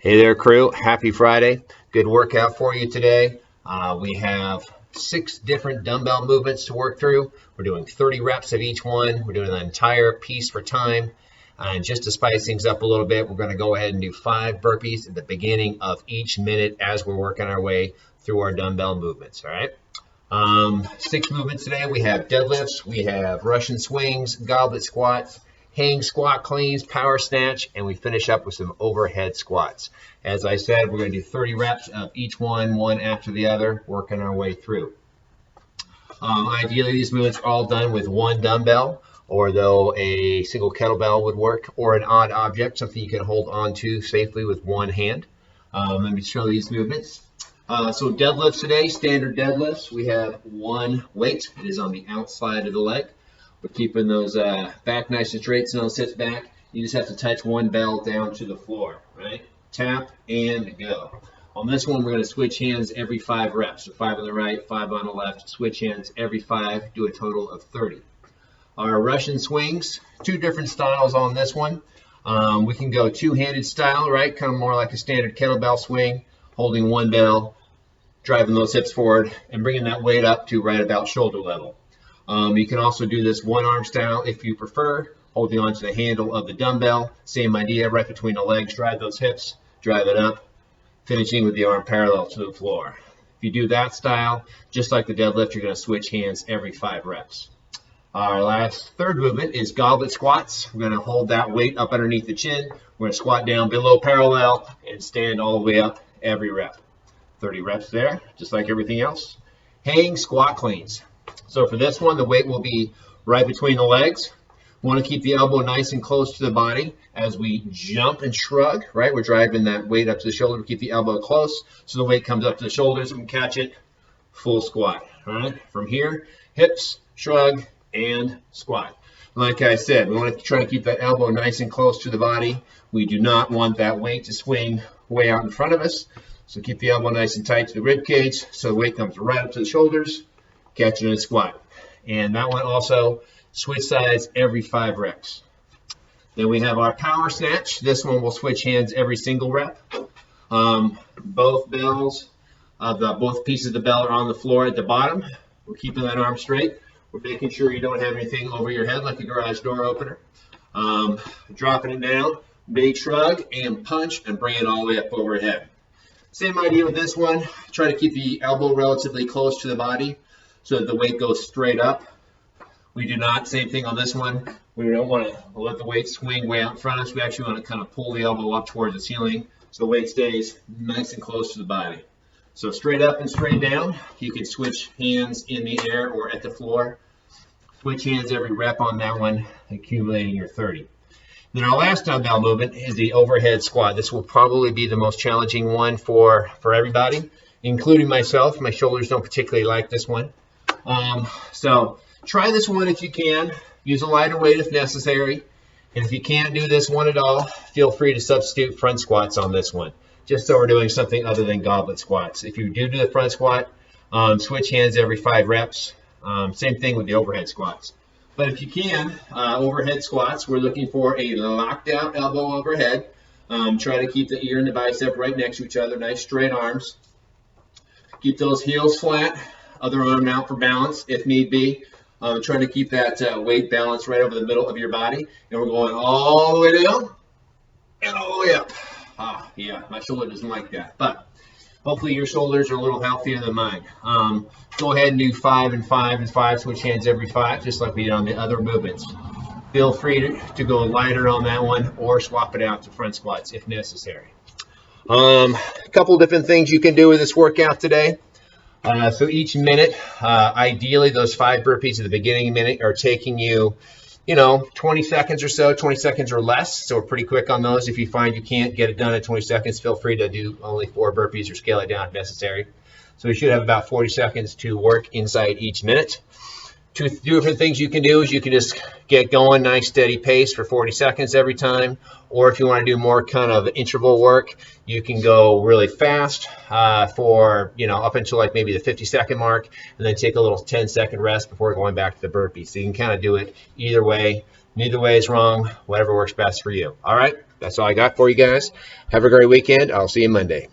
Hey there, crew. Happy Friday. Good workout for you today. We have 6 different dumbbell movements to work through. We're doing 30 reps of each one. We're doing an entire piece for time. And just to spice things up a little bit, we're going to go ahead and do 5 burpees at the beginning of each minute as we're working our way through our dumbbell movements. All right. 6 movements today. We have deadlifts, we have Russian swings, goblet squats, hang squat cleans, power snatch, and we finish up with some overhead squats. As I said, we're going to do 30 reps of each one after the other, working our way through. Ideally, these movements are all done with one dumbbell, or though a single kettlebell would work, or an odd object, something you can hold on to safely with one hand. Let me show these movements. So deadlifts today, standard deadlifts. We have one weight. It is on the outside of the leg. We're keeping those back nice and straight so no sits back. You just have to touch one bell down to the floor, right? Tap and go. On this one, we're going to switch hands every 5 reps. So 5 on the right, 5 on the left. Switch hands every 5. Do a total of 30. Our Russian swings, 2 different styles on this one. We can go two-handed style, right? Kind of more like a standard kettlebell swing, holding one bell, driving those hips forward, and bringing that weight up to right about shoulder level. You can also do this one-arm style if you prefer, holding onto the handle of the dumbbell. Same idea, right between the legs, drive those hips, drive it up, finishing with the arm parallel to the floor. If you do that style, just like the deadlift, you're going to switch hands every 5 reps. Our last third movement is goblet squats. We're going to hold that weight up underneath the chin. We're going to squat down below parallel and stand all the way up every rep. 30 reps there, just like everything else. Hang squat cleans. So for this one, the weight will be right between the legs. We want to keep the elbow nice and close to the body as we jump and shrug, right? We're driving that weight up to the shoulder. We keep the elbow close so the weight comes up to the shoulders and we can catch it. Full squat, all right? From here, hips, shrug, and squat. Like I said, we want to try to keep that elbow nice and close to the body. We do not want that weight to swing way out in front of us. So keep the elbow nice and tight to the rib cage so the weight comes right up to the shoulders. Catch it in a squat. And that one also, switch sides every 5 reps. Then we have our power snatch. This one will switch hands every single rep. Both bells, both pieces of the bell are on the floor at the bottom. We're keeping that arm straight. We're making sure you don't have anything over your head like a garage door opener. Dropping it down, big shrug, and punch, and bring it all the way up overhead. Same idea with this one. Try to keep the elbow relatively close to the body so that the weight goes straight up. We do not, same thing on this one. We don't want to let the weight swing way out in front of us. We actually want to kind of pull the elbow up towards the ceiling so the weight stays nice and close to the body. So straight up and straight down. You can switch hands in the air or at the floor. Switch hands every rep on that one, accumulating your 30. Then our last dumbbell movement is the overhead squat. This will probably be the most challenging one for everybody, including myself. My shoulders don't particularly like this one. So try this one if you can. Use a lighter weight if necessary. And if you can't do this one at all, feel free to substitute front squats on this one, just so we're doing something other than goblet squats. If you do the front squat, switch hands every 5 reps. Same thing with the overhead squats. But if you can, overhead squats, we're looking for a locked out elbow overhead. Try to keep the ear and the bicep right next to each other, nice straight arms. Keep those heels flat, other arm out for balance if need be. Trying to keep that weight balanced right over the middle of your body. And we're going all the way down and all the way up. Yeah, my shoulder doesn't like that. But hopefully your shoulders are a little healthier than mine. Go ahead and do 5 and 5 and 5. Switch hands every 5, just like we did on the other movements. Feel free to go lighter on that one or swap it out to front squats if necessary. A couple different things you can do with this workout today. So each minute, ideally those 5 burpees at the beginning minute are taking you, 20 seconds or so, 20 seconds or less. So we're pretty quick on those. If you find you can't get it done in 20 seconds, feel free to do only 4 burpees or scale it down if necessary. So we should have about 40 seconds to work inside each minute. 2 different things you can do is you can just get going, nice steady pace for 40 seconds every time. Or if you want to do more kind of interval work, you can go really fast for, up until like maybe the 50-second mark, and then take a little 10-second rest before going back to the burpee. So you can kind of do it either way. Neither way is wrong, whatever works best for you. All right. That's all I got for you guys. Have a great weekend. I'll see you Monday.